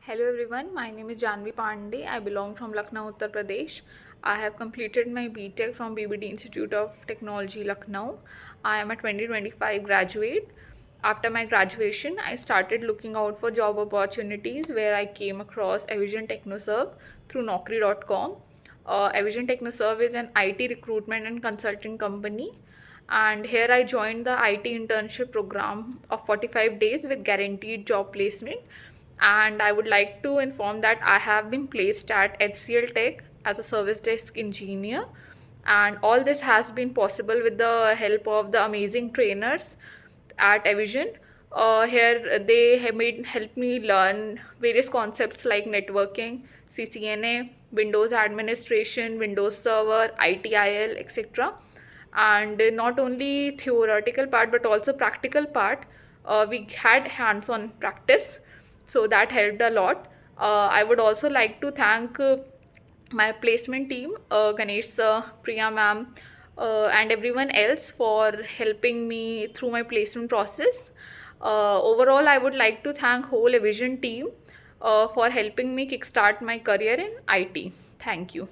Hello everyone, my name is Janvi Pandey. I belong from Lucknow, Uttar Pradesh. I have completed my BTech from BBD Institute of Technology, Lucknow. I am a 2025 graduate. After my graduation, I started looking out for job opportunities where I came across Avision TechnoServe through Naukri.com. Avision TechnoServe is an IT recruitment and consulting company, and here I joined the IT internship program of 45 days with guaranteed job placement. And I would like to inform that I have been placed at HCL Tech as a service desk engineer, and all this has been possible with the help of the amazing trainers at Avision. Here they have helped me learn various concepts like networking, CCNA, Windows administration, Windows Server, ITIL, etc. And not only theoretical part but also practical part. We had hands-on practice, so that helped a lot. I would also like to thank my placement team, Ganesh sir, Priya ma'am, and everyone else for helping me through my placement process. Overall, I would like to thank whole Avision team for helping me kickstart my career in IT. Thank you.